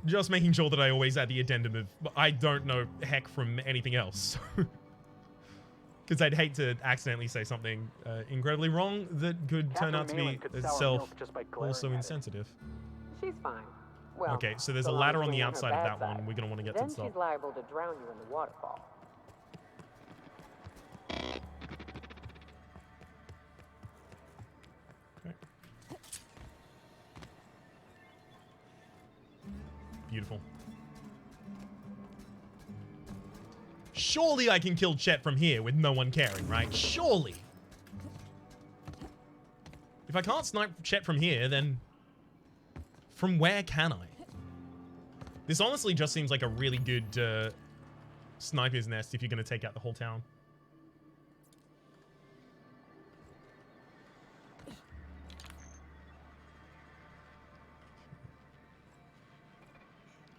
Just making sure that I always add the addendum of I don't know heck from anything else. Because I'd hate to accidentally say something incredibly wrong that could turn out to be itself also insensitive. She's fine. Well, okay, so there's a long ladder as on the we're on her outside of bad that one. side. We're going to want to get to Then the top. she's liable to drown you in the waterfall. Okay. Beautiful. Surely I can kill Chet from here with no one caring, right? Surely. If I can't snipe Chet from here, then from where can I? This honestly just seems like a really good sniper's nest if you're going to take out the whole town.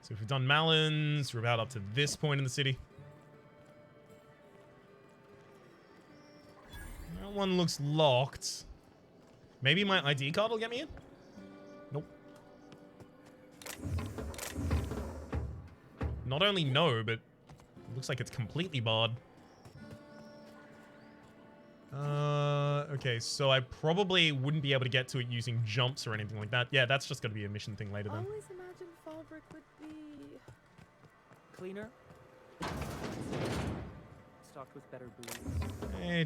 So if we've done Malins, we're about up to this point in the city. That one looks locked. Maybe my ID card will get me in? Nope. Not only no, but it looks like it's completely barred. Okay, so I probably wouldn't be able to get to it using jumps or anything like that. Yeah, that's just going to be a mission thing later then. Always imagined Fallbrook would be cleaner, stocked with better booze.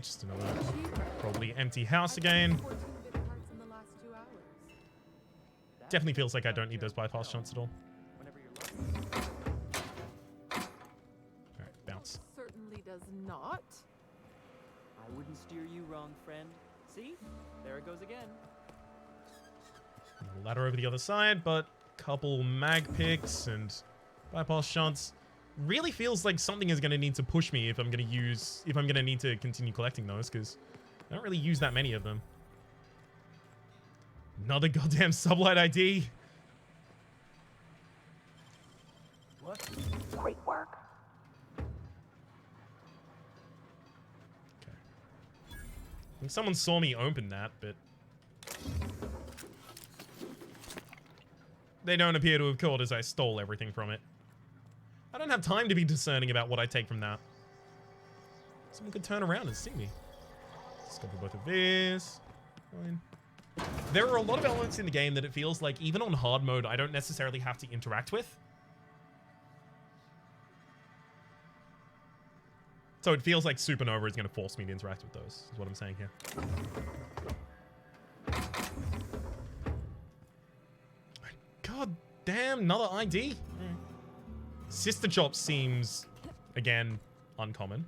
Just another probably empty house again. 14-bit parts in the last 2 hours. Definitely feels like I don't need those bypass shunts at all. Whenever you're lucky. Alright, bounce. Certainly does not. I wouldn't steer you wrong, friend. See? There it goes again. Ladder over the other side, but couple mag picks and bypass shunts. Really feels like something is going to need to push me if I'm going to need to continue collecting those, because I don't really use that many of them. Another goddamn sublight ID. What? Great work. Okay. I think someone saw me open that, but they don't appear to have caught as I stole everything from it. I don't have time to be discerning about what I take from that. Someone could turn around and see me. Discover both of these. Fine. There are a lot of elements in the game that it feels like even on hard mode, I don't necessarily have to interact with. So it feels like Supernova is going to force me to interact with those, is what I'm saying here. God damn, another ID? Sister Chop seems, again, uncommon.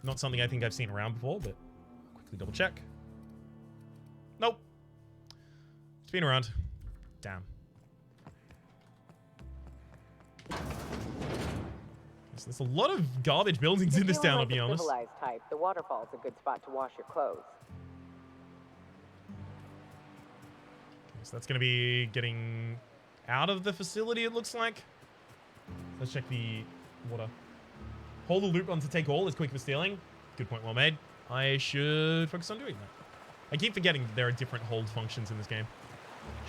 Not something I think I've seen around before, but quickly double check. Nope. It's been around. Damn. So there's a lot of garbage buildings in this town, I'll be honest. Civilized type, the waterfall's a good spot to wash your clothes. Okay, so that's going to be getting out of the facility, it looks like. Let's check the water. Hold the loop on to take all is quick for stealing. Good point, well made. I should focus on doing that. I keep forgetting that there are different hold functions in this game.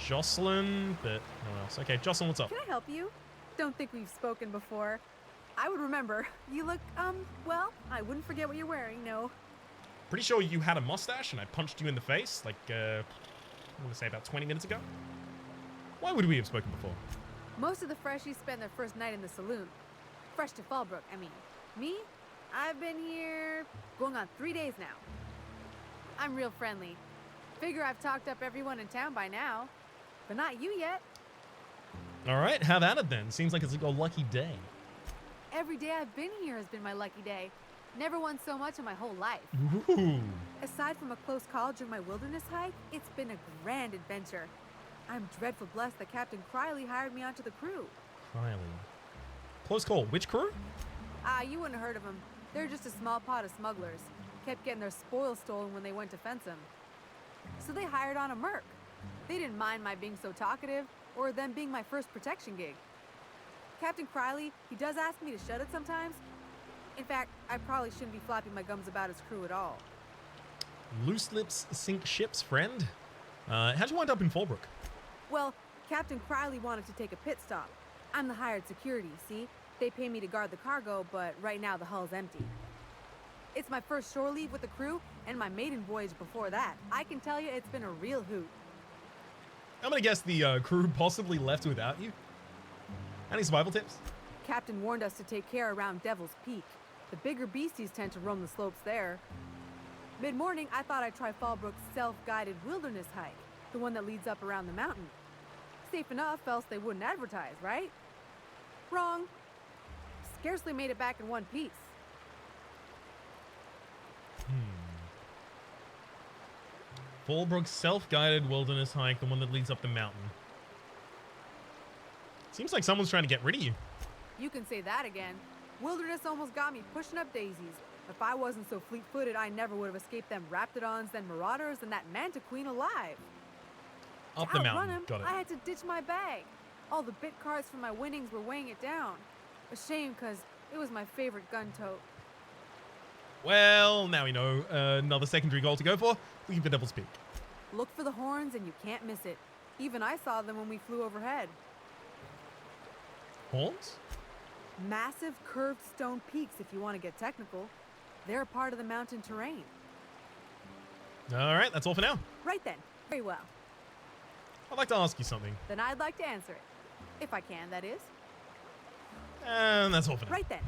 Jocelyn, but no one else. Okay, Jocelyn, what's up? Can I help you? Don't think we've spoken before. I would remember. You look, well, I wouldn't forget what you're wearing, no. Pretty sure you had a mustache and I punched you in the face, like, I want to say about 20 minutes ago. Why would we have spoken before? Most of the freshies spend their first night in the saloon. Fresh to Fallbrook, I mean. Me? I've been here going on 3 days now. I'm real friendly. Figure I've talked up everyone in town by now. But not you yet. Alright, have at it then. Seems like it's a lucky day. Every day I've been here has been my lucky day. Never won so much in my whole life. Ooh. Aside from a close call during my wilderness hike, it's been a grand adventure. I'm dreadful blessed that Captain Criley hired me onto the crew. Criley. Close call. Which crew? You wouldn't have heard of them. They're just a small pot of smugglers. Kept getting their spoils stolen when they went to fence them. So they hired on a merc. They didn't mind my being so talkative, or them being my first protection gig. Captain Criley, he does ask me to shut it sometimes. In fact, I probably shouldn't be flapping my gums about his crew at all. Loose lips sink ships, friend. How'd you wind up in Fallbrook? Well, Captain Crowley wanted to take a pit stop. I'm the hired security, see? They pay me to guard the cargo, but right now the hull's empty. It's my first shore leave with the crew, and my maiden voyage before that. I can tell you it's been a real hoot. I'm gonna guess the crew possibly left without you. Any survival tips? Captain warned us to take care around Devil's Peak. The bigger beasties tend to roam the slopes there. Mid-morning, I thought I'd try Fallbrook's self-guided wilderness hike, the one that leads up around the mountain. Safe enough, else they wouldn't advertise, right? Wrong. Scarcely made it back in one piece. Fallbrook's self-guided wilderness hike, the one that leads up the mountain. Seems like someone's trying to get rid of you. You can say that again. Wilderness almost got me pushing up daisies. If I wasn't so fleet-footed, I never would have escaped them raptidons, then marauders, and that manta queen alive. Up To the outrun mountain. him, Got it. I had to ditch my bag. All the bit cards from my winnings were weighing it down. A shame, because it was my favorite gun tote. Well, now we know. Another secondary goal to go for. Leave the Devil's Peak. Look for the horns and you can't miss it. Even I saw them when we flew overhead. Horns? Massive curved stone peaks, if you want to get technical. They're a part of the mountain terrain. All right, that's all for now. Right then. Very well. I'd like to ask you something. Then I'd like to answer it. If I can, that is. And that's all for now. Right then.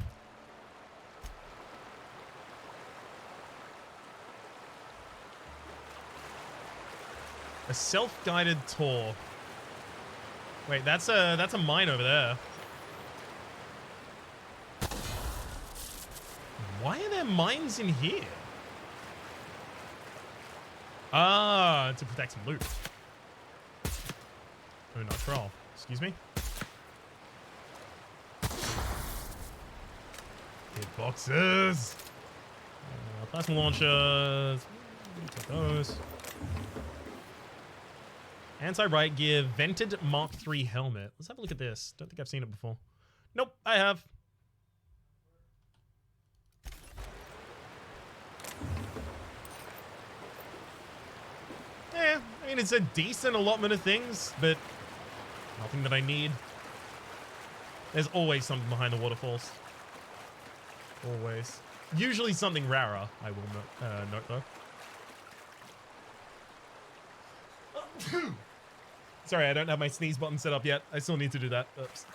A self-guided tour. Wait, that's a mine over there. Why are there mines in here? Ah, to protect some loot. Oh, not troll. Excuse me. Hitboxes. Plasma launchers. Take those. Anti-riot gear, vented Mark III helmet. Let's have a look at this. Don't think I've seen it before. Nope, I have. Yeah, I mean, it's a decent allotment of things, but nothing that I need. There's always something behind the waterfalls. Always. Usually something rarer, I will note though. Sorry, I don't have my sneeze button set up yet. I still need to do that. Oops.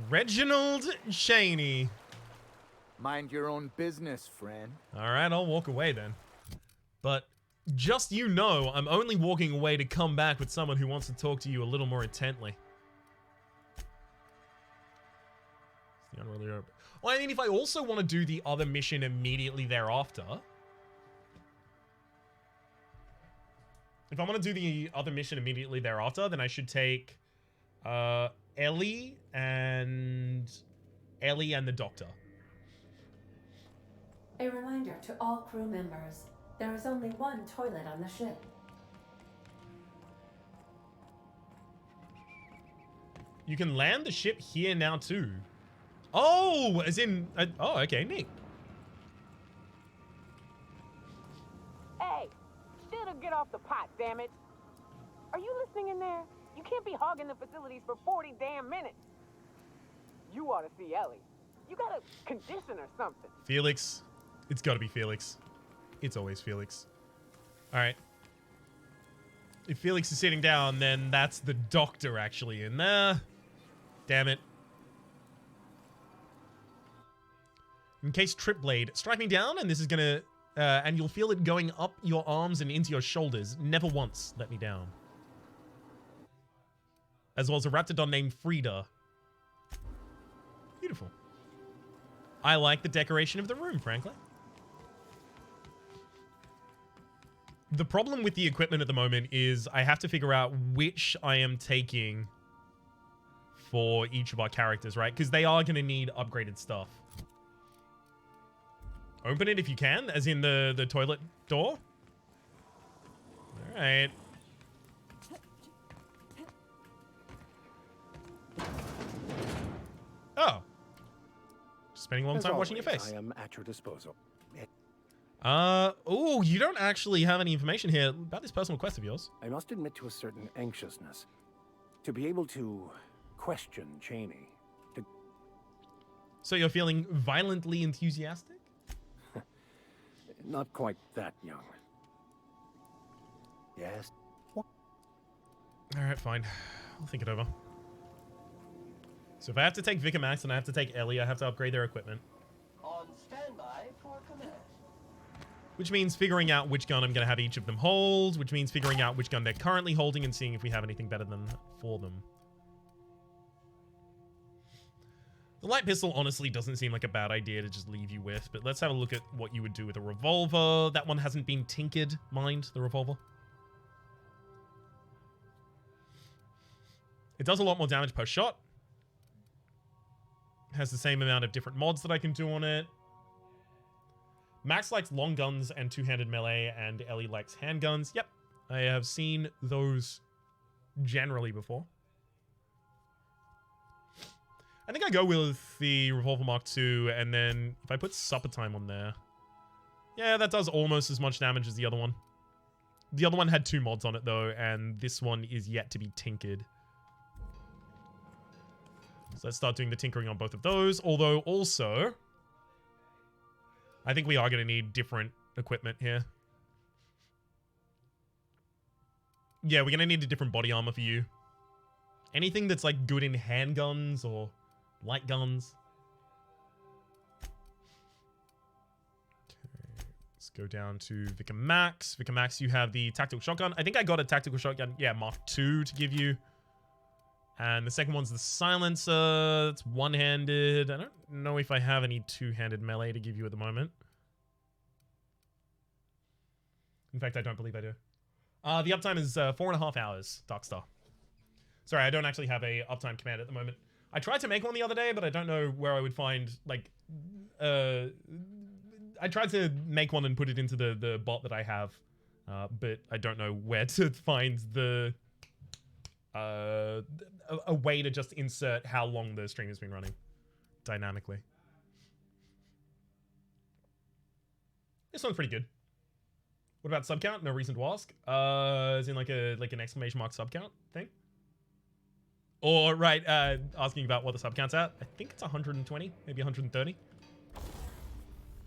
Reginald Cheney. Mind your own business, friend. All right, I'll walk away then. But just you know, I'm only walking away to come back with someone who wants to talk to you a little more intently. It's the unruly rope. Well, I mean, if I also want to do the other mission immediately thereafter. If I want to do the other mission immediately thereafter, then I should take Ellie and the doctor. A reminder to all crew members, there is only one toilet on the ship. You can land the ship here now too. Oh, as in, oh, okay, neat. Hey, shit'll get off the pot, damn it. Are you listening in there? You can't be hogging the facilities for 40 damn minutes. You ought to see Ellie. You got a condition or something. Felix. It's got to be Felix. It's always Felix. All right. If Felix is sitting down, then that's the doctor actually in there. Damn it. In case trip blade, strike me down, and this is gonna, and you'll feel it going up your arms and into your shoulders. Never once let me down. As well as a raptidon named Frida. Beautiful. I like the decoration of the room, frankly. The problem with the equipment at the moment is I have to figure out which I am taking for each of our characters, right? Because they are going to need upgraded stuff. Open it if you can, as in the toilet door. All right. Oh. Spending a long time washing your face. I am at your disposal. Oh, you don't actually have any information here about this personal quest of yours. I must admit to a certain anxiousness. To be able to question Cheney. So you're feeling violently enthusiastic? Not quite that young. Yes? Alright, fine. I'll think it over. So if I have to take Vicar Max and I have to take Ellie, I have to upgrade their equipment. On standby for command. Which means figuring out which gun I'm going to have each of them hold, which means figuring out which gun they're currently holding and seeing if we have anything better than for them. The light pistol honestly doesn't seem like a bad idea to just leave you with, but let's have a look at what you would do with a revolver. That one hasn't been tinkered, mind, the revolver. It does a lot more damage per shot. It has the same amount of different mods that I can do on it. Max likes long guns and two-handed melee, and Ellie likes handguns. Yep, I have seen those generally before. I think I go with the Revolver Mark II, and then if I put Supper Time on there... Yeah, that does almost as much damage as the other one. The other one had 2 mods on it, though, and this one is yet to be tinkered. So let's start doing the tinkering on both of those, although also... I think we are going to need different equipment here. Yeah, we're going to need a different body armor for you. Anything that's like good in handguns or light guns. Okay, let's go down to Vicar Max. Vicar Max, you have the tactical shotgun. I think I got a tactical shotgun, yeah, Mark II to give you. And the second one's the silencer. It's one-handed. I don't know if I have any two-handed melee to give you at the moment. In fact, I don't believe I do. The uptime is 4.5 hours, Darkstar. Sorry, I don't actually have a uptime command at the moment. I tried to make one the other day, but I don't know where I would find, like... I tried to make one and put it into the bot that I have. But I don't know where to find the... a way to just insert how long the stream has been running dynamically. This one's pretty good. What about sub count? No reason to ask. Is in like an exclamation mark sub count thing? Or right, asking about what the sub count's at. I think it's 120, maybe 130.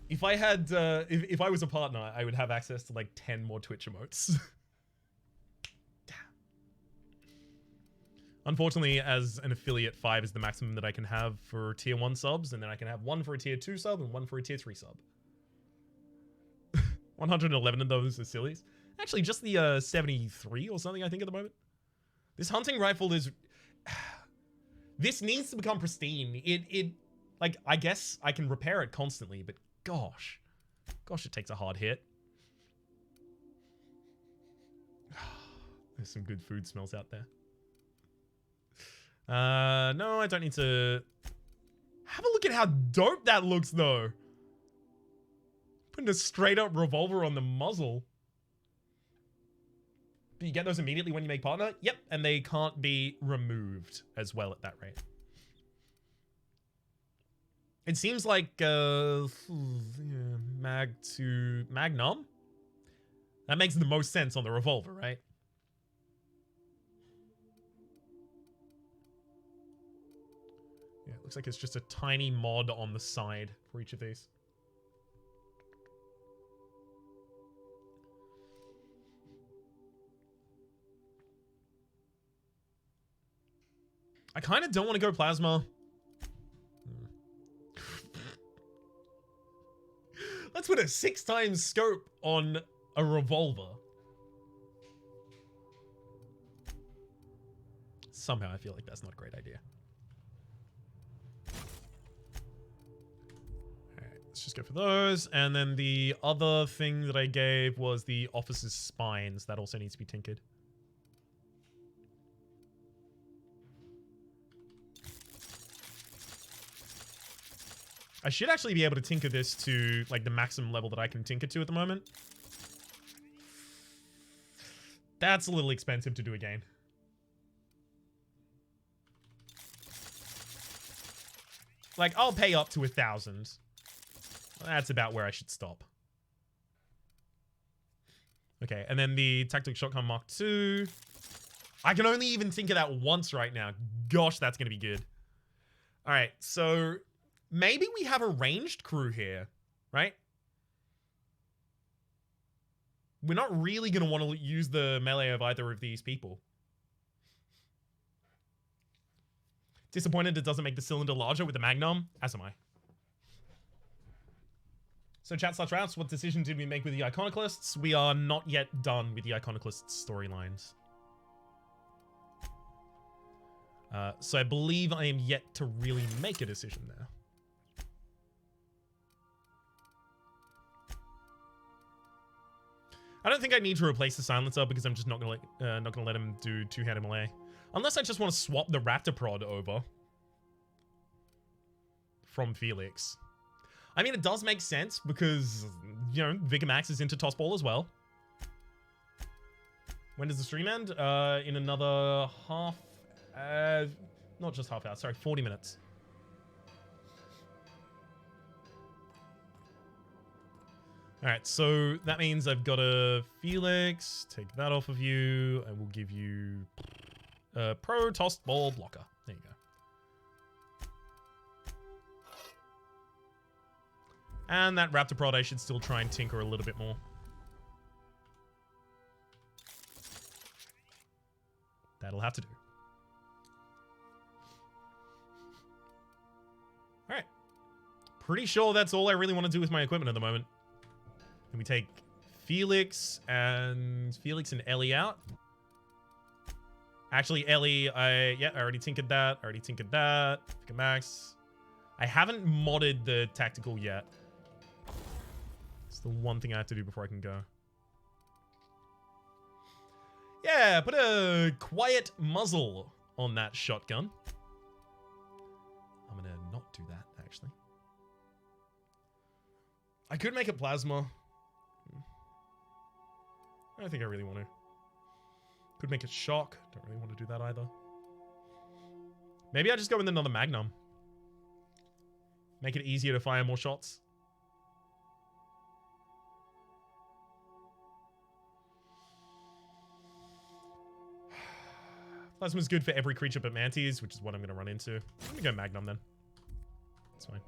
If I had, if I was a partner, I would have access to like 10 more Twitch emotes. Unfortunately, as an affiliate, 5 is the maximum that I can have for tier 1 subs, and then I can have 1 for a tier 2 sub and 1 for a tier 3 sub. 111 of those are sillies. Actually, just the 73 or something, I think, at the moment. This hunting rifle is... This needs to become pristine. Like, I guess I can repair it constantly, but gosh. Gosh, it takes a hard hit. There's some good food smells out there. No, I don't need to... Have a look at how dope that looks, though. Putting a straight-up revolver on the muzzle. Do you get those immediately when you make partner? Yep, and they can't be removed as well at that rate. It seems like, mag to Magnum? That makes the most sense on the revolver, right? Yeah, it looks like it's just a tiny mod on the side for each of these. I kind of don't want to go plasma. Let's put a 6 times scope on a revolver. Somehow I feel like that's not a great idea. Alright, let's just go for those. And then the other thing that I gave was the officer's spines. That also needs to be tinkered. I should actually be able to tinker this to like the maximum level that I can tinker to at the moment. That's a little expensive to do again. Like, I'll pay up to 1,000. That's about where I should stop. Okay, and then the Tactical Shotgun Mark II. I can only even think of that once right now. Gosh, that's going to be good. All right, so maybe we have a ranged crew here, right? We're not really going to want to use the melee of either of these people. Disappointed it doesn't make the cylinder larger with the Magnum, as am I. So chat/routes, what decision did we make with the Iconoclasts? We are not yet done with the Iconoclasts storylines. So I believe I am yet to really make a decision there. I don't think I need to replace the silencer because I'm just not gonna let him do two-handed melee, unless I just want to swap the Raptor Prod over from Felix. I mean, it does make sense because, you know, Vicar Max is into tossball as well. When does the stream end? In another half... not just half hour, sorry, 40 minutes. Alright, so that means I've got a Felix. Take that off of you. I will give you a Pro Tossed Ball Blocker. There you go. And that Raptor Prod, I should still try and tinker a little bit more. That'll have to do. Alright. Pretty sure that's all I really want to do with my equipment at the moment. And we take Felix and Ellie out. Actually, Ellie, I already tinkered that. Vicar Max. I haven't modded the tactical yet. It's the one thing I have to do before I can go. Yeah, put a quiet muzzle on that shotgun. I'm gonna not do that, actually. I could make it plasma. I don't think I really want to. Could make it shock. Don't really want to do that either. Maybe I just go with another Magnum. Make it easier to fire more shots. Plasma's good for every creature but Mantis, which is what I'm going to run into. I'm going to go Magnum then. That's fine.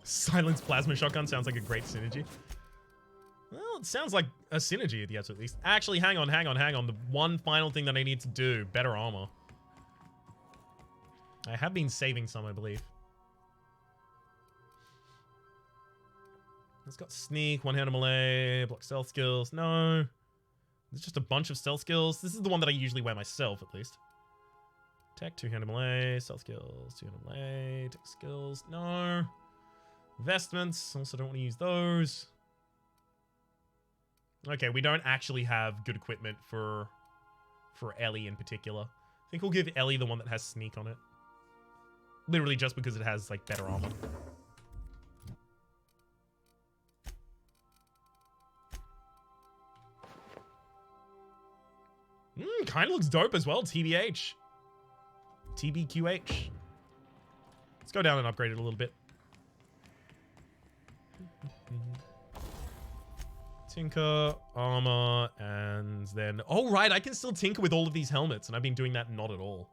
Silence Plasma Shotgun sounds like a great synergy. Well, it sounds like a synergy at the absolute least. Actually, hang on. The one final thing that I need to do. Better armor. I have been saving some, I believe. It's got sneak, one-handed melee, block stealth skills. No. It's just a bunch of stealth skills. This is the one that I usually wear myself, at least. Tech, two-handed melee, stealth skills, two-handed melee, tech skills. No. Vestments. Also don't want to use those. Okay, we don't actually have good equipment for Ellie in particular. I think we'll give Ellie the one that has sneak on it. Literally just because it has, like, better armor. Kind of looks dope as well. TBH. TBQH. Let's go down and upgrade it a little bit. Tinker, armor, and then... Oh, right, I can still tinker with all of these helmets, and I've been doing that not at all.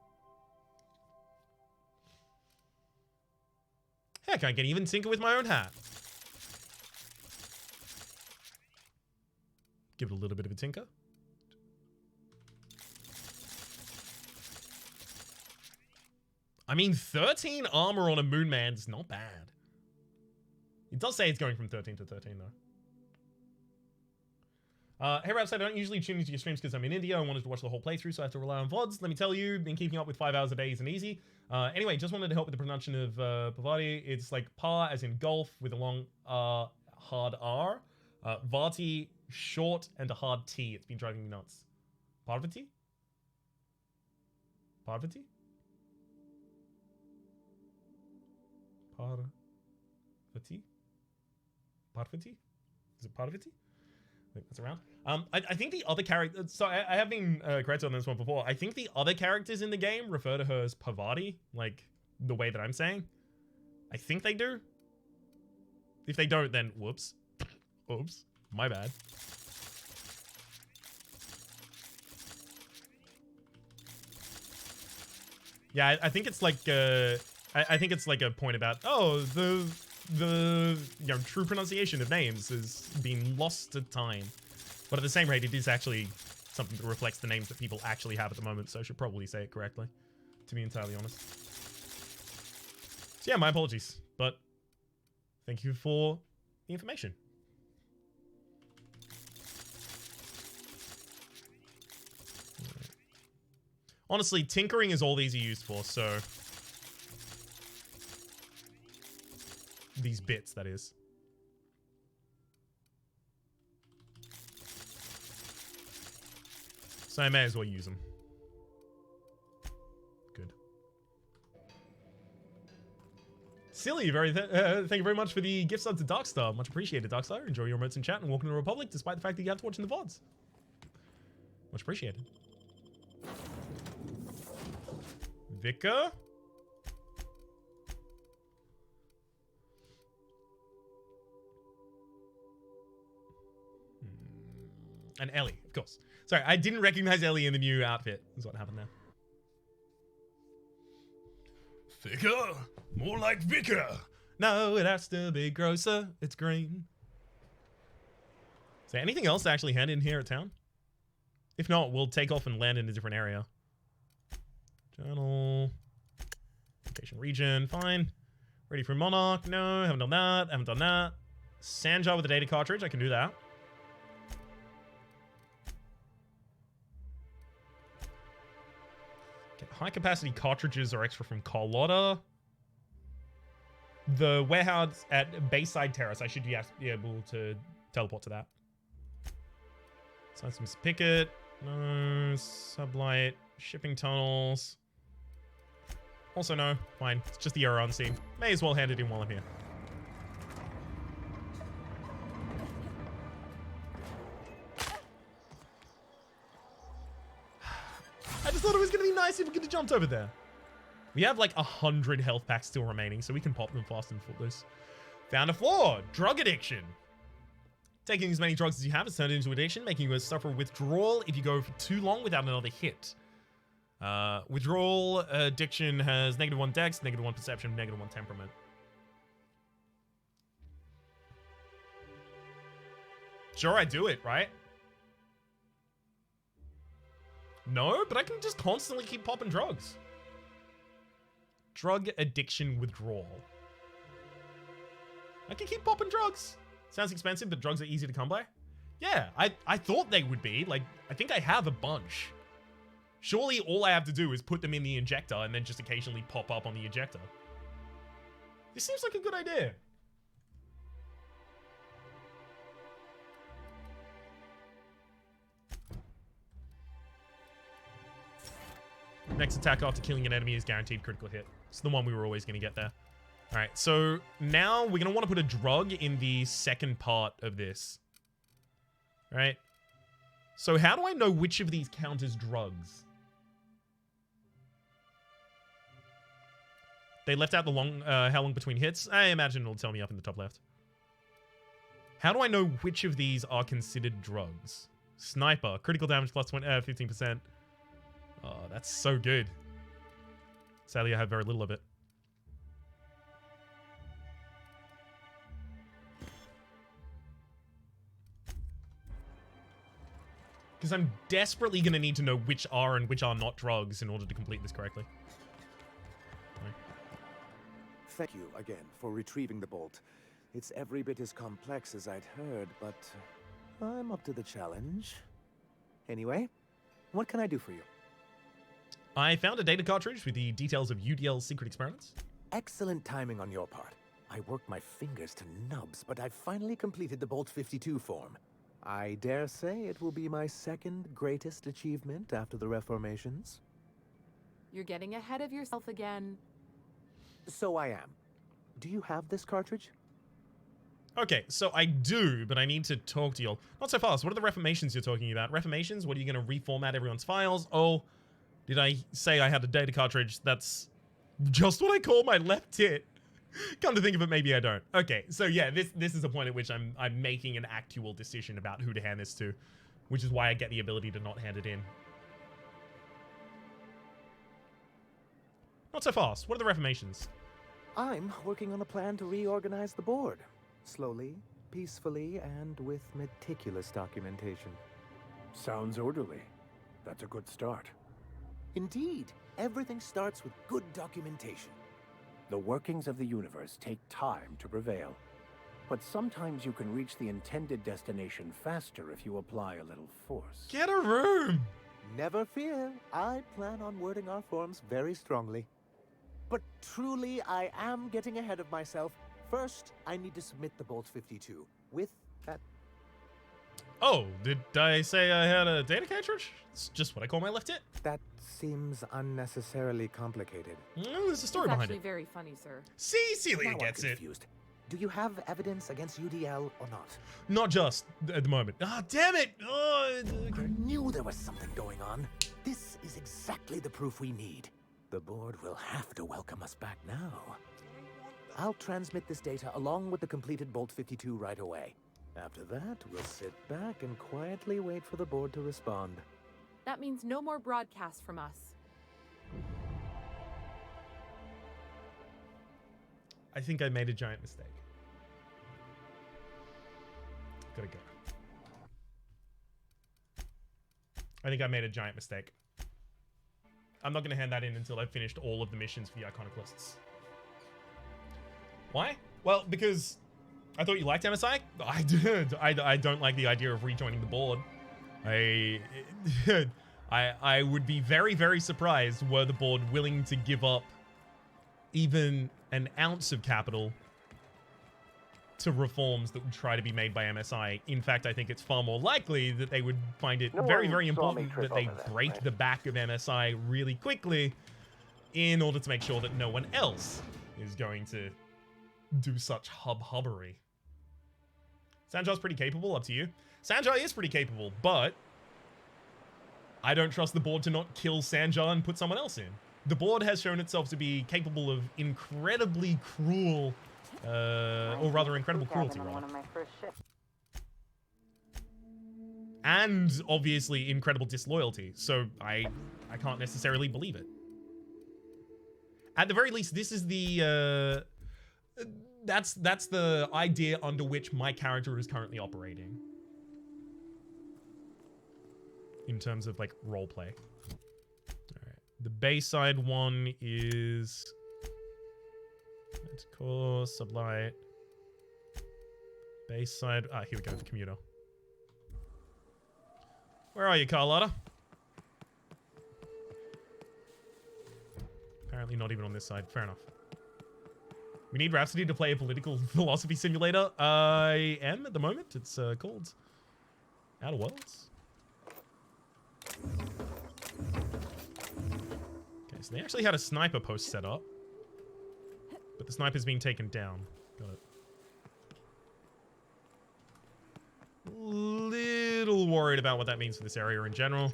Heck, I can even tinker with my own hat. Give it a little bit of a tinker. I mean, 13 armor on a Moon Man's not bad. It does say it's going from 13 to 13, though. Hey, Rhapsody, I don't usually tune into your streams because I'm in India. I wanted to watch the whole playthrough, so I have to rely on VODs. Let me tell you, been keeping up with 5 hours a day isn't easy. Anyway, just wanted to help with the pronunciation of Pavati. It's like pa as in golf with a long hard R. Vati, short, and a hard T. It's been driving me nuts. Parvati? Parvati? Parvati? Parvati? Is it Parvati? I think that's around. I think the other character... So I have been corrected on this one before. I think the other characters in the game refer to her as Pavati, like the way that I'm saying. I think they do. If they don't, then whoops. Oops, my bad. Yeah, I think it's like I think it's like a point about the true pronunciation of names has been lost to time, but at the same rate, it is actually something that reflects the names that people actually have at the moment. So I should probably say it correctly, to be entirely honest. So yeah, my apologies, but thank you for the information. Honestly, tinkering is all these are used for, so... These bits, that is. So I may as well use them. Good. Silly, thank you very much for the gift sub to Darkstar. Much appreciated, Darkstar. Enjoy your emotes in chat and walk into the Republic, despite the fact that you have to watch in the VODs. Much appreciated. Vicar? And Ellie, of course. Sorry, I didn't recognize Ellie in the new outfit. Is what happened there. Vicar? More like Vicar. No, it has to be grosser. It's green. Is there anything else to actually hand in here at town? If not, we'll take off and land in a different area. Journal. Location region. Fine. Ready for Monarch. No, haven't done that. Haven't done that. Sandjar with a data cartridge. I can do that. Okay, high capacity cartridges are extra from Carlotta. The warehouse at Bayside Terrace. I should be able to teleport to that. Some Picket. No. Sublight. Shipping tunnels. Also no. Fine. It's just the error on scene. May as well hand it in while I'm here. I just thought it was going to be nice if we could have jumped over there. We have like 100 health packs still remaining, so we can pop them fast and footloose. Found a flaw. Drug addiction. Taking as many drugs as you have has turned into addiction, making you suffer withdrawal if you go for too long without another hit. Withdrawal addiction has -1 dex, -1 perception, -1 temperament. Sure, I do it, right? No, but I can just constantly keep popping drugs. Drug addiction withdrawal. I can keep popping drugs. Sounds expensive, but drugs are easy to come by. Yeah, I thought they would be. Like, I think I have a bunch. Surely all I have to do is put them in the injector and then just occasionally pop up on the ejector. This seems like a good idea. Next attack after killing an enemy is guaranteed critical hit. It's the one we were always going to get there. All right, so now we're going to want to put a drug in the second part of this. All right. So how do I know which of these count as drugs? They left out the how long between hits. I imagine it'll tell me up in the top left. How do I know which of these are considered drugs? Sniper, critical damage plus 15%. Oh, that's so good. Sadly, I have very little of it. Because I'm desperately going to need to know which are and which are not drugs in order to complete this correctly. Right. Thank you again for retrieving the bolt. It's every bit as complex as I'd heard, but I'm up to the challenge. Anyway, what can I do for you? I found a data cartridge with the details of UDL's secret experiments. Excellent timing on your part. I worked my fingers to nubs, but I've finally completed the Bolt 52 form. I dare say it will be my second greatest achievement after the Reformations. You're getting ahead of yourself again. So I am. Do you have this cartridge? Okay, so I do, but I need to talk to you all. Not so fast. What are the Reformations you're talking about? Reformations? What are you going to reformat everyone's files? Oh, did I say I had a data cartridge? That's just what I call my left tit. Come to think of it, maybe I don't. Okay, so yeah, this is a point at which I'm making an actual decision about who to hand this to, which is why I get the ability to not hand it in. Not so fast. What are the reformations? I'm working on a plan to reorganize the board. Slowly, peacefully, and with meticulous documentation. Sounds orderly. That's a good start. Indeed, everything starts with good documentation. The workings of the universe take time to prevail. But sometimes you can reach the intended destination faster if you apply a little force. Get a room! Never fear, I plan on wording our forms very strongly. But truly, I am getting ahead of myself. First, I need to submit the Bolt 52 with that. Oh, did I say I had a data cartridge? It's just what I call my left hit. That seems unnecessarily complicated. There's a story It's behind actually it. very funny, sir. See, Celia Now gets I'm it. confused. Do you have evidence against UDL or not? Not just at the moment. Ah, damn it! Oh, I knew there was something going on. This is exactly the proof we need. The board will have to welcome us back now. I'll transmit this data along with the completed Bolt 52 right away. After that, we'll sit back and quietly wait for the board to respond. That means no more broadcasts from us. I think I made a giant mistake. Gotta go. I think I made a giant mistake. I'm not gonna hand that in until I've finished all of the missions for the Iconoclasts. Why? Well, because I thought you liked MSI. I did. I don't like the idea of rejoining the board. I would be very, very surprised were the board willing to give up even an ounce of capital to reforms that would try to be made by MSI. In fact, I think it's far more likely that they would find it very, very important that they break the back of MSI really quickly in order to make sure that no one else is going to do such hubbery. Sanjar's pretty capable, up to you. Sanjar is pretty capable, but I don't trust the board to not kill Sanjar and put someone else in. The board has shown itself to be capable of incredibly cruel, or rather incredible cruelty, rather. And obviously incredible disloyalty, so I can't necessarily believe it. At the very least, this is the, that's the idea under which my character is currently operating. In terms of, like, roleplay. Alright. The Bayside one is... Core, Sublight. Bayside... Ah, here we go, the commuter. Where are you, Carlotta? Apparently not even on this side. Fair enough. We need Rhapsody to play a political philosophy simulator. I am at the moment. It's called Outer Worlds. Okay, so they actually had a sniper post set up. But the sniper's being taken down. Got it. Little worried about what that means for this area in general.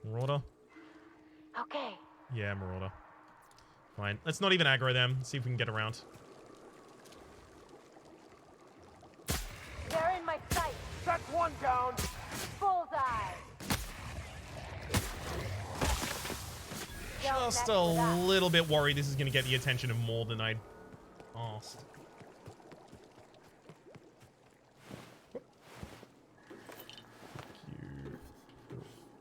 Marauder. Okay. Yeah, Marauder. Fine. Let's not even aggro them. See if we can get around. They're in my sight. That's one down. Bullseye. Just a little bit worried this is going to get the attention of more than I'd asked.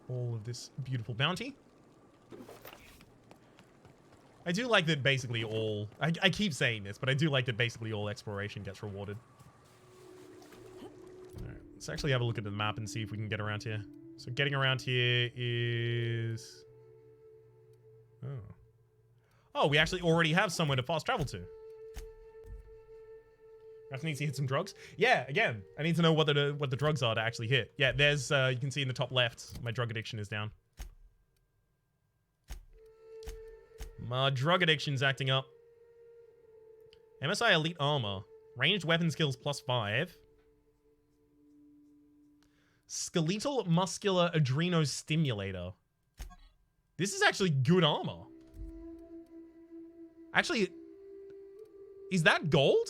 All of this beautiful bounty. I do like that basically all... I keep saying this, but I do like that basically all exploration gets rewarded. Alright, let's actually have a look at the map and see if we can get around here. So getting around here is... Oh. Oh, we actually already have somewhere to fast travel to. Perhaps needs to hit some drugs. Yeah, again, I need to know what the drugs are to actually hit. Yeah, there's, you can see in the top left, my drug addiction is down. My drug addiction's acting up. MSI Elite Armor. Ranged weapon skills +5. Skeletal Muscular Adrenostimulator. This is actually good armor. Actually, Is that gold?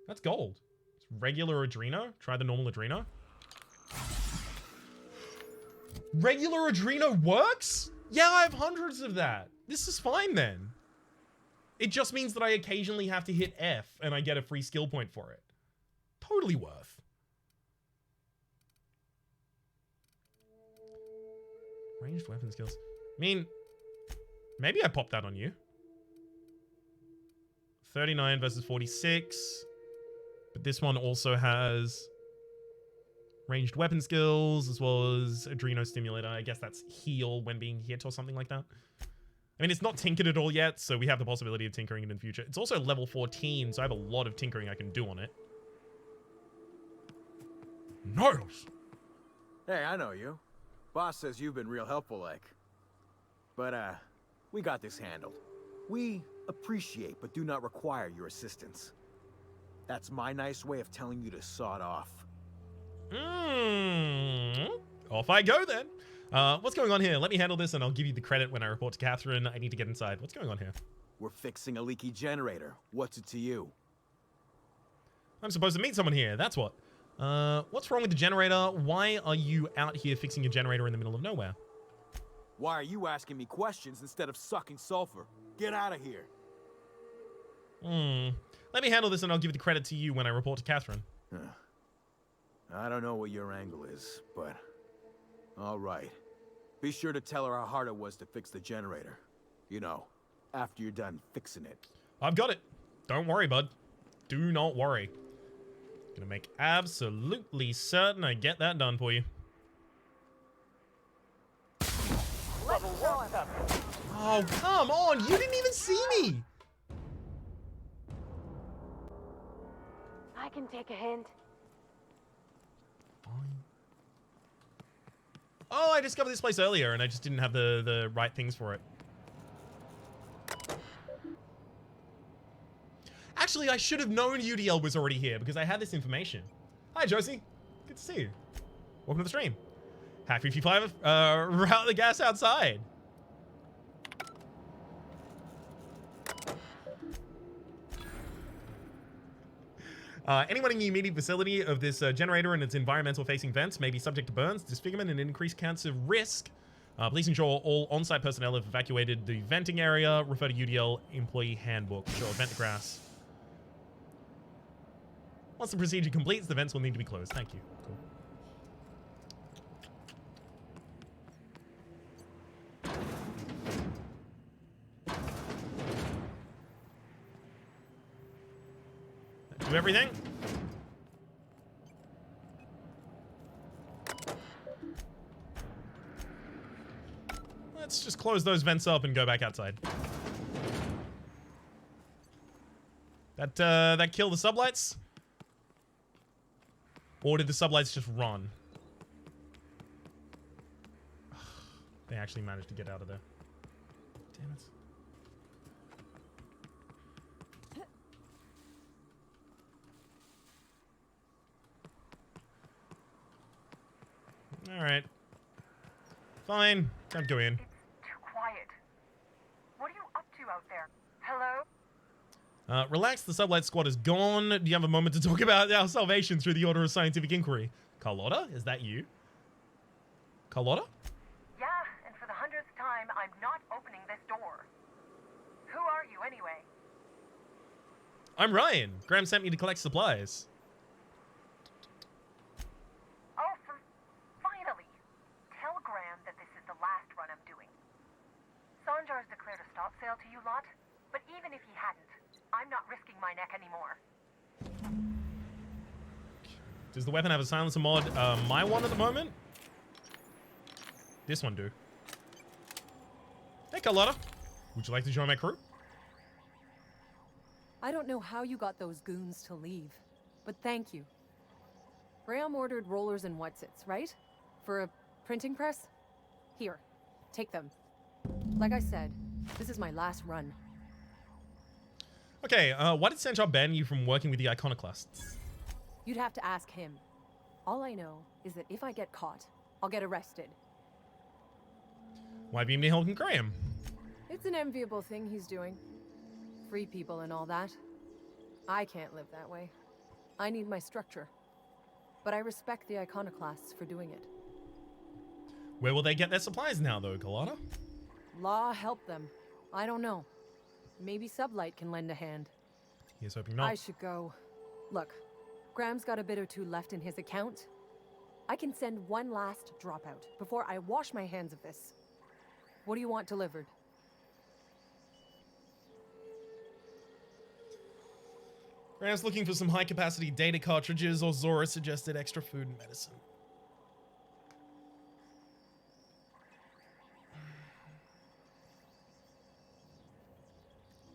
That's gold. It's regular Adreno. Try the normal Adreno. Regular Adreno works? Yeah, I have hundreds of that. This is fine then. It just means that I occasionally have to hit F and I get a free skill point for it. Totally worth. Ranged weapon skills. I mean, maybe I popped that on you. 39 versus 46. But this one also has ranged weapon skills as well as Adreno Stimulator. I guess that's heal when being hit or something like that. I mean, it's not tinkered at all yet, so we have the possibility of tinkering it in the future. It's also level 14, so I have a lot of tinkering I can do on it. Nice! Hey, I know you. Boss says you've been real helpful, like. But, we got this handled. We appreciate but do not require your assistance. That's my nice way of telling you to sod off. Off I go then. What's going on here? Let me handle this and I'll give you the credit when I report to Catherine. I need to get inside. What's going on here? We're fixing a leaky generator. What's it to you? I'm supposed to meet someone here. That's what. What's wrong with the generator? Why are you out here fixing a generator in the middle of nowhere? Why are you asking me questions instead of sucking sulfur? Get out of here. Let me handle this and I'll give the credit to you when I report to Catherine. I don't know what your angle is, but... all right. Be sure to tell her how hard it was to fix the generator. You know, after you're done fixing it. I've got it. Don't worry, bud. Do not worry. Gonna make absolutely certain I get that done for you. Oh, come on. You didn't even see me. I can take a hint. Oh, I discovered this place earlier and I just didn't have the right things for it. Actually, I should have known UDL was already here because I had this information. Hi, Josie. Good to see you. Welcome to the stream. Hack 55, route the gas outside. Anyone in the immediate vicinity of this generator and its environmental facing vents may be subject to burns, disfigurement, and increased cancer risk. Please ensure all on-site personnel have evacuated the venting area. Refer to UDL employee handbook. Sure, vent the grass. Once the procedure completes, the vents will need to be closed. Thank you. Cool. Do everything. Let's just close those vents up and go back outside. That kill the sublights? Or did the sublights just run? They actually managed to get out of there. Damn it. All right. Fine. Can't go in. It's too quiet. What are you up to out there? Hello? Relax, the sublight squad is gone. Do you have a moment to talk about our salvation through the Order of Scientific Inquiry? Carlotta, is that you? Carlotta? Yeah, and for the 100th time, I'm not opening this door. Who are you anyway? I'm Ryan. Graham sent me to collect supplies. Oh, finally. Tell Graham that this is the last run I'm doing. Sanjar's declared a stop sale to you lot, but even if he hadn't, I'm not risking my neck anymore. Does the weapon have a silencer mod? My one at the moment? This one do. Hey, Carlotta. Would you like to join my crew? I don't know how you got those goons to leave, but thank you. Graham ordered rollers and whatsits, right? For a printing press? Here, take them. Like I said, this is my last run. Okay, why did Sanjar ban you from working with the Iconoclasts? You'd have to ask him. All I know is that if I get caught, I'll get arrested. Why have you been helping Graham? It's an enviable thing he's doing. free people and all that. I can't live that way. I need my structure. But I respect the iconoclasts for doing it. Where will they get their supplies now, though, Carlotta? Law help them. I don't know. Maybe Sublight can lend a hand. He's hoping not. I should go. Look, Graham's got a bit or two left in his account. I can send one last dropout before I wash my hands of this. What do you want delivered? Graham's looking for some high-capacity data cartridges, or Zora suggested extra food and medicine.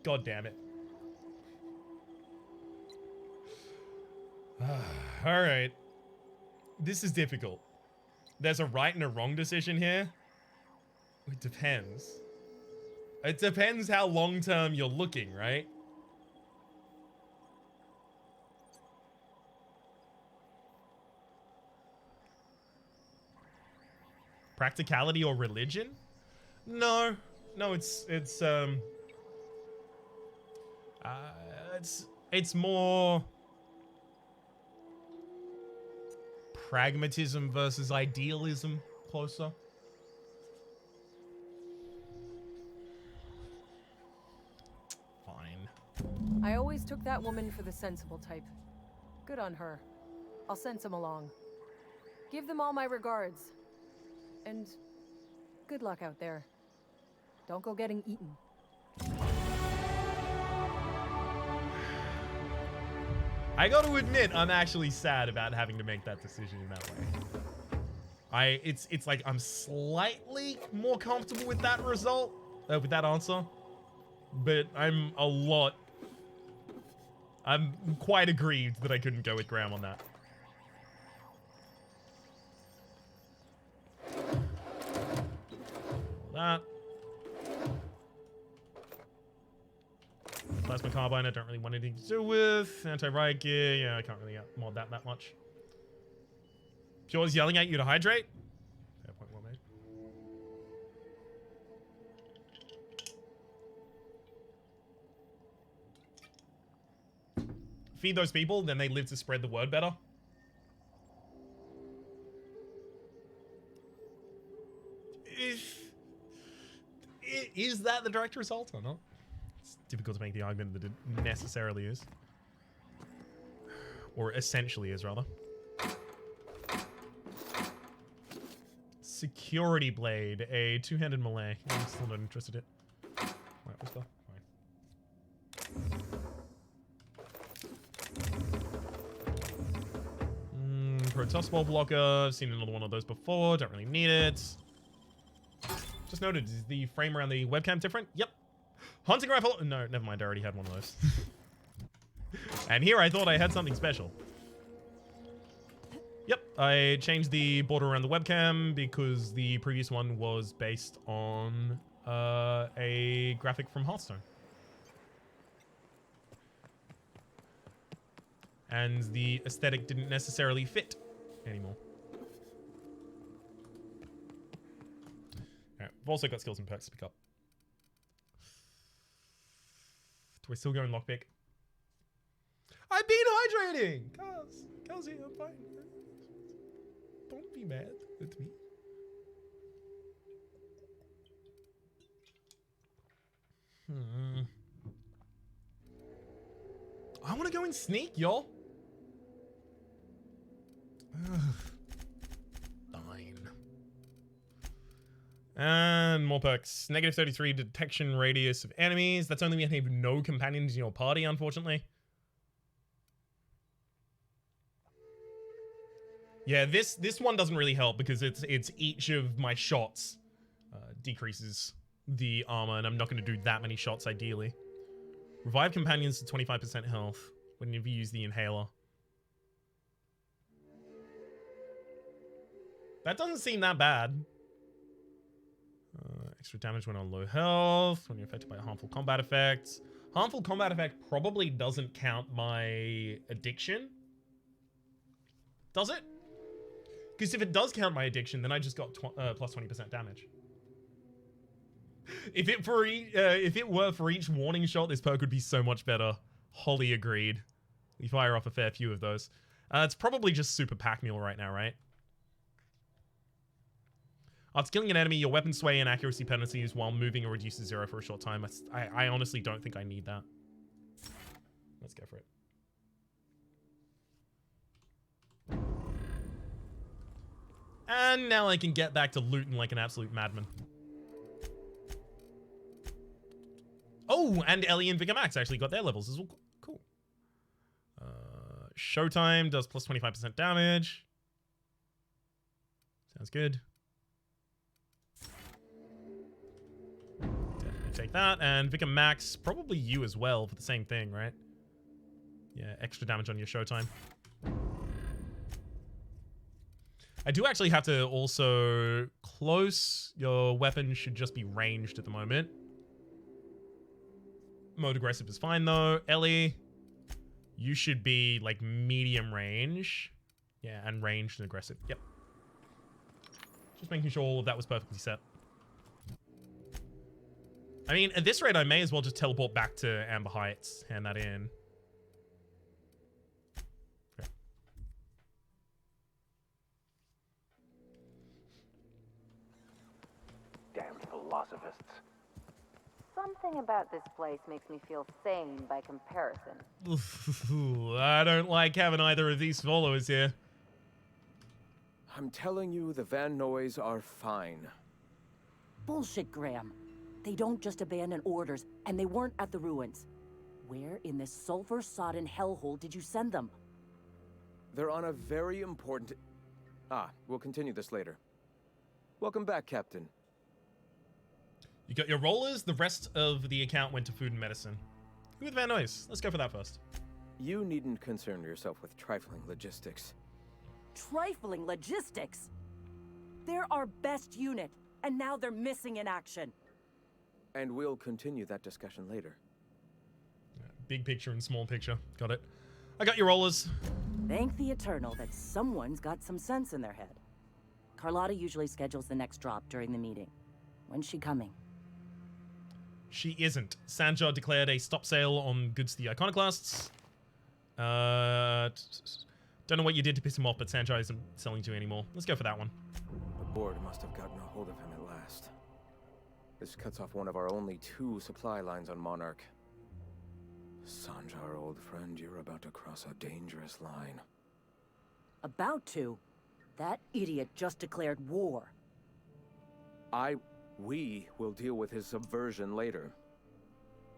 God damn it. All right. This is difficult. There's a right and a wrong decision here. It depends. It depends how long-term you're looking, right? Practicality or religion? No, it's more pragmatism versus idealism closer. Fine. I always took that woman for the sensible type. Good on her. I'll send some along. Give them all my regards. And good luck out there. Don't go getting eaten. I got to admit, I'm actually sad about having to make that decision in that way. It's like I'm slightly more comfortable with that result, with that answer, but I'm quite aggrieved that I couldn't go with Graham on that. That. Plasma carbine, I don't really want anything to do with. Anti-riot gear, yeah, I can't really mod that much. Pure's yelling at you to hydrate? Fair point, well made. Feed those people, then they live to spread the word better. Is that the direct result or not? It's difficult to make the argument that it necessarily is. Or essentially is, rather. Security blade, a two-handed melee. I'm still not interested in it. Right, whisper. Fine. Protoss ball blocker. I've seen another one of those before. Don't really need it. Just noted, is the frame around the webcam different? Yep. Hunting rifle. No, never mind. I already had one of those. And here I thought I had something special. Yep, I changed the border around the webcam because the previous one was based on a graphic from Hearthstone. And the aesthetic didn't necessarily fit anymore. Alright, I've also got skills and perks to pick up. Do I still go in lockpick? I've been hydrating! Kelsey, I'm fine. Don't be mad at me. I want to go in sneak, y'all. Fine. And more perks. Negative 33 detection radius of enemies. That's only when you have no companions in your party, unfortunately. Yeah, this one doesn't really help because it's each of my shots decreases the armor, and I'm not going to do that many shots ideally. Revive companions to 25% health whenever you use the inhaler. That doesn't seem that bad. Extra damage when on low health, when you're affected by harmful combat effects. Harmful combat effect probably doesn't count my addiction. Does it? Because if it does count my addiction, then I just got plus 20% damage. If it were for each warning shot, this perk would be so much better. Wholly agreed. We fire off a fair few of those. It's probably just super pack mule right now, right? After killing an enemy, your weapon sway and accuracy penalties while moving or reduces 0 for a short time. I honestly don't think I need that. Let's go for it. And now I can get back to looting like an absolute madman. Oh, and Ellie and Vicar Max actually got their levels as well. Cool. Showtime does plus 25% damage. Sounds good. Definitely take that. And Vicar Max, probably you as well for the same thing, right? Yeah, extra damage on your Showtime. I do actually have to also close. Your weapon should just be ranged at the moment. Mode aggressive is fine though. Ellie, you should be like medium range. Yeah, and ranged and aggressive. Yep. Just making sure all of that was perfectly set. I mean, at this rate, I may as well just teleport back to Amber Heights. Hand that in. Okay. Damn philosophists. Something about this place makes me feel sane by comparison. I don't like having either of these followers here. I'm telling you, the Van Noys are fine. Bullshit, Graham. They don't just abandon orders, and they weren't at the ruins. Where in this sulfur-sodden hellhole did you send them? They're on a very important... we'll continue this later. Welcome back, Captain. You got your rollers. The rest of the account went to food and medicine. Who with Van Nuys? Let's go for that first. You needn't concern yourself with trifling logistics. Trifling logistics? They're our best unit, and now they're missing in action. And we'll continue that discussion later. Big picture and small picture. Got it. I got your rollers. Thank the Eternal that someone's got some sense in their head. Carlotta usually schedules the next drop during the meeting. When's she coming? She isn't. Sanjar declared a stop sale on goods to the Iconoclasts. Don't know what you did to piss him off, but Sanjar isn't selling to you anymore. Let's go for that one. The board must have gotten a hold of him at last. This cuts off one of our only 2 supply lines on Monarch. Sanjar, old friend, you're about to cross a dangerous line. About to? That idiot just declared war. We will deal with his subversion later.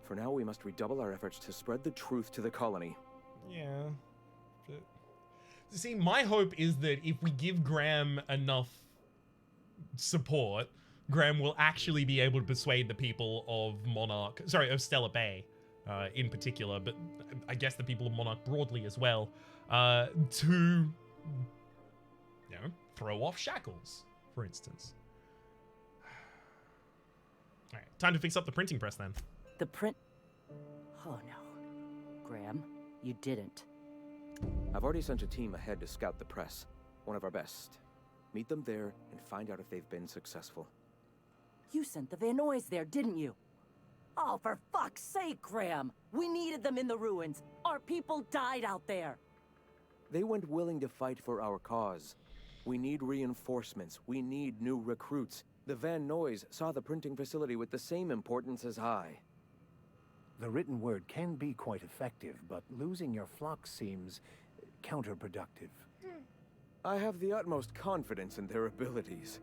For now, we must redouble our efforts to spread the truth to the colony. Yeah. But... See, my hope is that if we give Graham enough support, Graham will actually be able to persuade the people of Monarch, sorry, of Stellar Bay in particular, but I guess the people of Monarch broadly as well, to, throw off shackles, for instance. All right, time to fix up the printing press then. The print... Oh no. Graham, you didn't. I've already sent a team ahead to scout the press. One of our best. Meet them there and find out if they've been successful. You sent the Van Nuys there, didn't you? Oh, for fuck's sake, Graham! We needed them in the ruins. Our people died out there. They went willing to fight for our cause. We need reinforcements. We need new recruits. The Van Nuys saw the printing facility with the same importance as I. The written word can be quite effective, but losing your flock seems counterproductive. I have the utmost confidence in their abilities.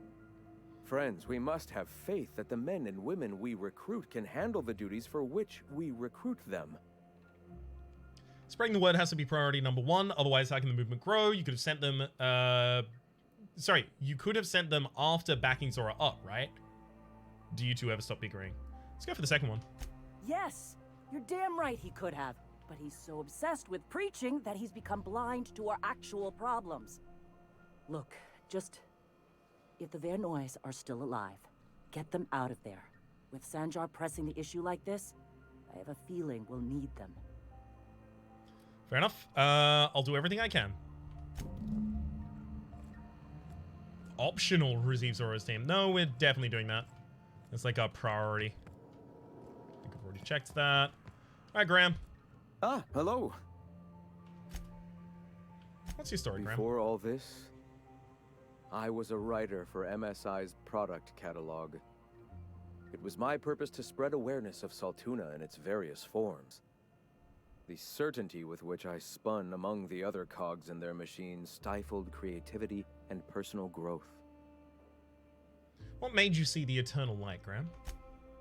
Friends, we must have faith that the men and women we recruit can handle the duties for which we recruit them. Spreading the word has to be priority number 1, otherwise how can the movement grow? You could have sent them, you could have sent them after backing Zora up, right? Do you two ever stop bickering? Let's go for the second one. Yes, you're damn right he could have. But he's so obsessed with preaching that he's become blind to our actual problems. Look, just... if the Van Nuys are still alive, get them out of there. With Sanjar pressing the issue like this, I have a feeling we'll need them. Fair enough. I'll do everything I can. Optional receive Zora's team. No, we're definitely doing that. It's like our priority. I think I've already checked that. Hi, Graham. Ah, hello. What's your story, Graham? Before all this, I was a writer for MSI's product catalog. It was my purpose to spread awareness of Saltuna in its various forms. The certainty with which I spun among the other cogs in their machine stifled creativity and personal growth. What made you see the eternal light, Graham?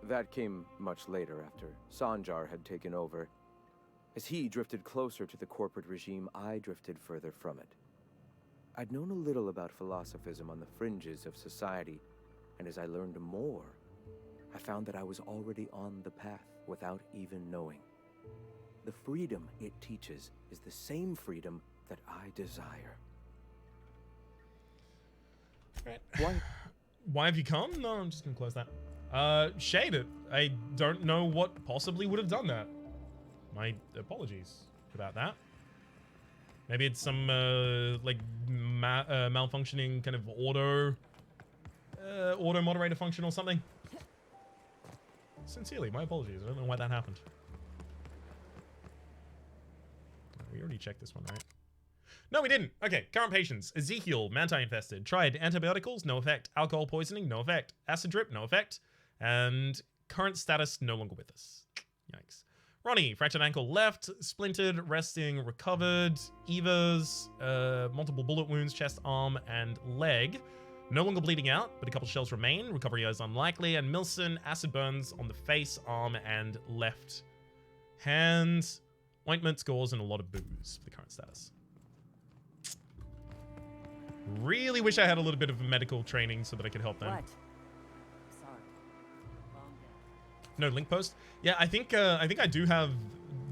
That came much later, after Sanjar had taken over. As he drifted closer to the corporate regime, I drifted further from it. I'd known a little about philosophism on the fringes of society, and as I learned more, I found that I was already on the path without even knowing. The freedom it teaches is the same freedom that I desire. Right. Why have you come? No, I'm just gonna close that. Shade, I don't know what possibly would have done that. My apologies about that. Maybe it's some like malfunctioning kind of auto moderator function or something. Sincerely, my apologies. I don't know why that happened. We already checked this one, right? No, we didn't. Okay, current patients. Ezekiel, Manti-infested. Tried antibioticals, no effect. Alcohol poisoning, no effect. Acid drip, no effect. And current status, no longer with us. Yikes. Ronnie, fractured ankle left, splintered, resting, recovered. Eva's, multiple bullet wounds, chest, arm, and leg. No longer bleeding out, but a couple shells remain. Recovery is unlikely. And Milson, acid burns on the face, arm, and left hand. Ointment scores and a lot of booze for the current status. Really wish I had a little bit of medical training so that I could help them. What? Sorry. Wrong day. No link post? Yeah, I think I do have,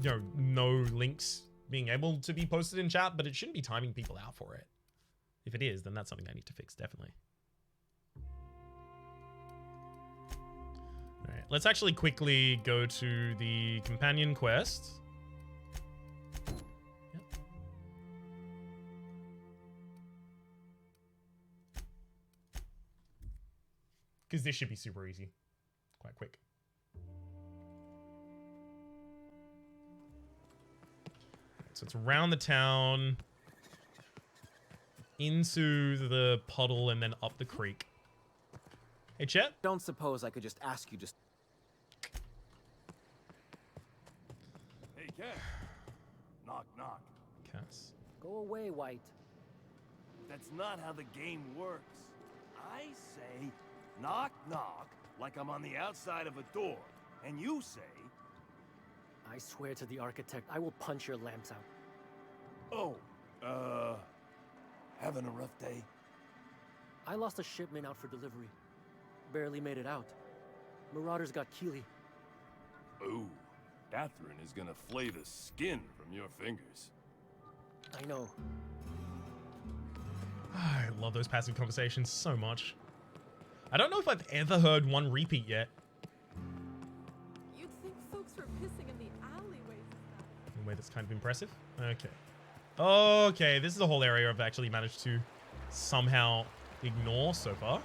you know, no links being able to be posted in chat, but it shouldn't be timing people out for it. If it is, then that's something I need to fix, definitely. All right, let's actually quickly go to the companion quest. Because this should be super easy. Quite quick. So it's around the town, into the puddle, and then up the creek. Hey, Chet? Don't suppose I could just ask you just... Hey, Cat. Knock, knock. Cats. Go away, White. That's not how the game works. I say, knock, knock, like I'm on the outside of a door. And you say... I swear to the architect, I will punch your lamps out. Oh, having a rough day? I lost a shipment out for delivery. Barely made it out. Marauders got Keely. Ooh, Catherine is gonna flay the skin from your fingers. I know. I love those passive conversations so much. I don't know if I've ever heard one repeat yet. You'd think folks were pissing in the alleyways. In a way that's kind of impressive. Okay. Okay, this is a whole area I've actually managed to somehow ignore so far.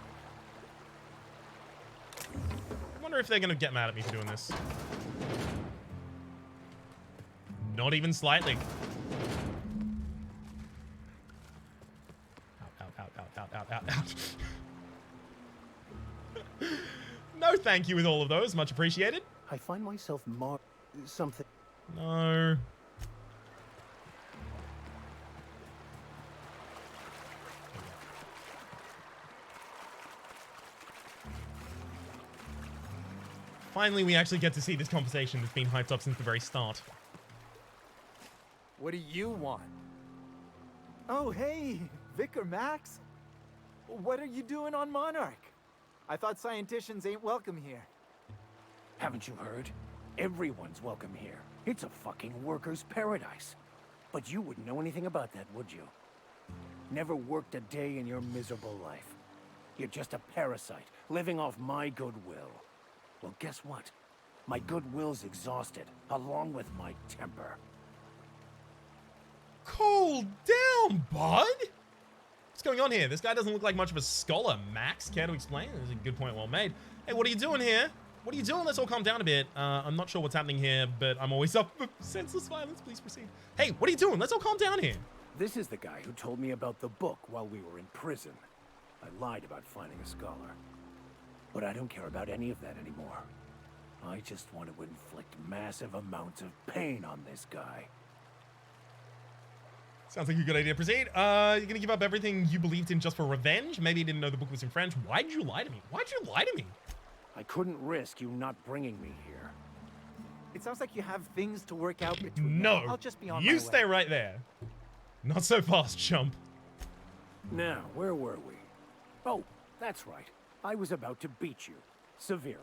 I wonder if they're going to get mad at me for doing this. Not even slightly. Out. No thank you with all of those. Much appreciated. I find myself something. No. Finally, we actually get to see this conversation that's been hyped up since the very start. What do you want? Oh, hey, Vicar Max. What are you doing on Monarch? I thought scienticians ain't welcome here. Haven't you heard? Everyone's welcome here. It's a fucking worker's paradise. But you wouldn't know anything about that, would you? Never worked a day in your miserable life. You're just a parasite, living off my goodwill. Well, guess what? My goodwill's exhausted, along with my temper. Cool down, bud! What's going on here? This guy doesn't look like much of a scholar. Max, care to explain? This is a good point, well made. Hey, what are you doing here? What are you doing? Let's all calm down a bit. I'm not sure what's happening here, but I'm always up for senseless violence. Please proceed. Hey, what are you doing? Let's all calm down here. This is the guy who told me about the book while we were in prison. I lied about finding a scholar. But I don't care about any of that anymore. I just want to inflict massive amounts of pain on this guy. Sounds like a good idea. Proceed. You're gonna give up everything you believed in just for revenge? Maybe you didn't know the book was in French. Why'd you lie to me? Why'd you lie to me? I couldn't risk you not bringing me here. It sounds like you have things to work out between No. you. I'll just be on my You way. stay right there. Not so fast, chump. Now, where were we? Oh, that's right. I was about to beat you. Severely.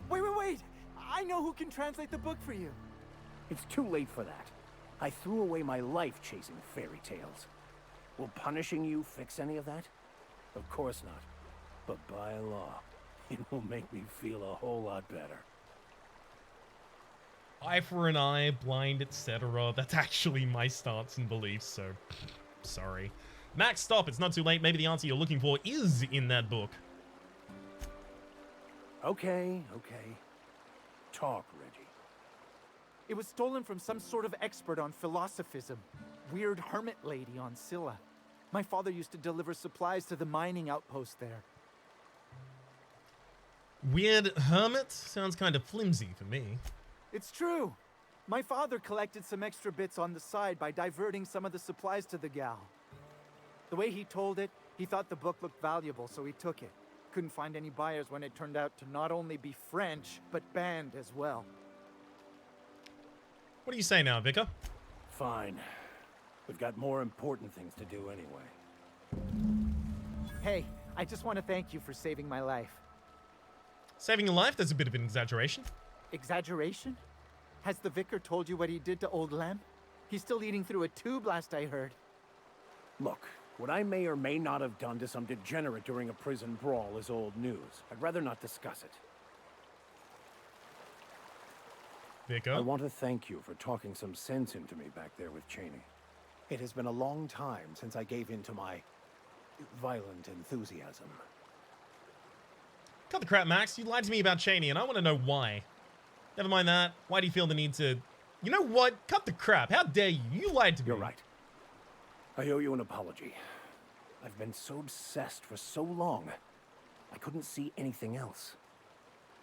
Wait! I know who can translate the book for you. It's too late for that. I threw away my life chasing fairy tales. Will punishing you fix any of that? Of course not. But by law, it will make me feel a whole lot better. Eye for an eye, blind, etc. That's actually my stance and beliefs, so sorry. Max, stop. It's not too late. Maybe the answer you're looking for is in that book. Okay. Talk, Reggie. It was stolen from some sort of expert on philosophism. Weird hermit lady on Scylla. My father used to deliver supplies to the mining outpost there. Weird hermit? Sounds kind of flimsy for me. It's true. My father collected some extra bits on the side by diverting some of the supplies to the gal. The way he told it, he thought the book looked valuable, so he took it. Couldn't find any buyers when it turned out to not only be French, but banned as well. What do you say now, Vicar? Fine. We've got more important things to do anyway. Hey, I just want to thank you for saving my life. Saving your life? That's a bit of an exaggeration. Exaggeration? Has the vicar told you what he did to Old Lem? He's still eating through a tube, last I heard. Look, what I may or may not have done to some degenerate during a prison brawl is old news. I'd rather not discuss it. Vicar? I want to thank you for talking some sense into me back there with Cheney. It has been a long time since I gave in to my violent enthusiasm. Cut the crap, Max. You lied to me about Cheney, and I want to know why. Never mind that. Why do you feel the need to... You know what? Cut the crap. How dare you? You lied to me. You're right. I owe you an apology. I've been so obsessed for so long, I couldn't see anything else.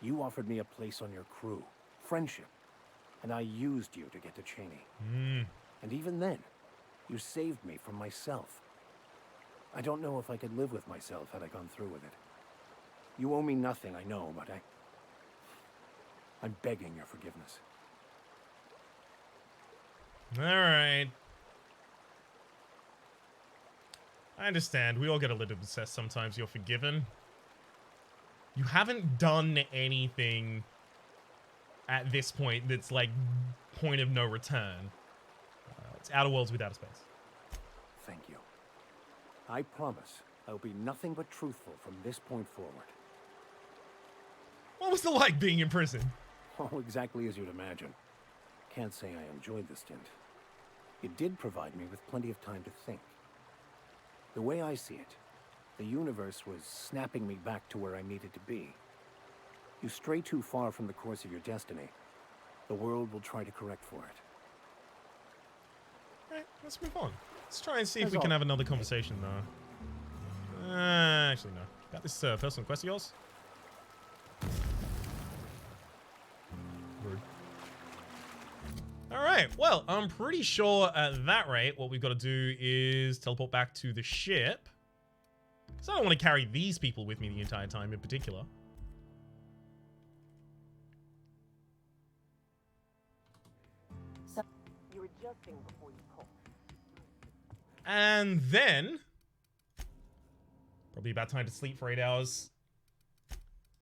You offered me a place on your crew, friendship, and I used you to get to Cheney. And even then, you saved me from myself. I don't know if I could live with myself had I gone through with it. You owe me nothing, I know, but I'm begging your forgiveness. All right. I understand. We all get a little obsessed sometimes. You're forgiven. You haven't done anything at this point that's like point of no return. It's Outer Worlds without a space. Thank you. I promise I'll be nothing but truthful from this point forward. What was it like being in prison? Oh, exactly as you'd imagine. Can't say I enjoyed the stint. It did provide me with plenty of time to think. The way I see it, the universe was snapping me back to where I needed to be. You stray too far from the course of your destiny, the world will try to correct for it. Alright, let's move on. Let's try and see if we can have another conversation, though. Actually, no. Got this personal quest of yours? Rude. Alright, well, I'm pretty sure at that rate, what we've got to do is teleport back to the ship. Because I don't want to carry these people with me the entire time in particular. You're adjusting before you pull. And then... probably about time to sleep for 8 hours.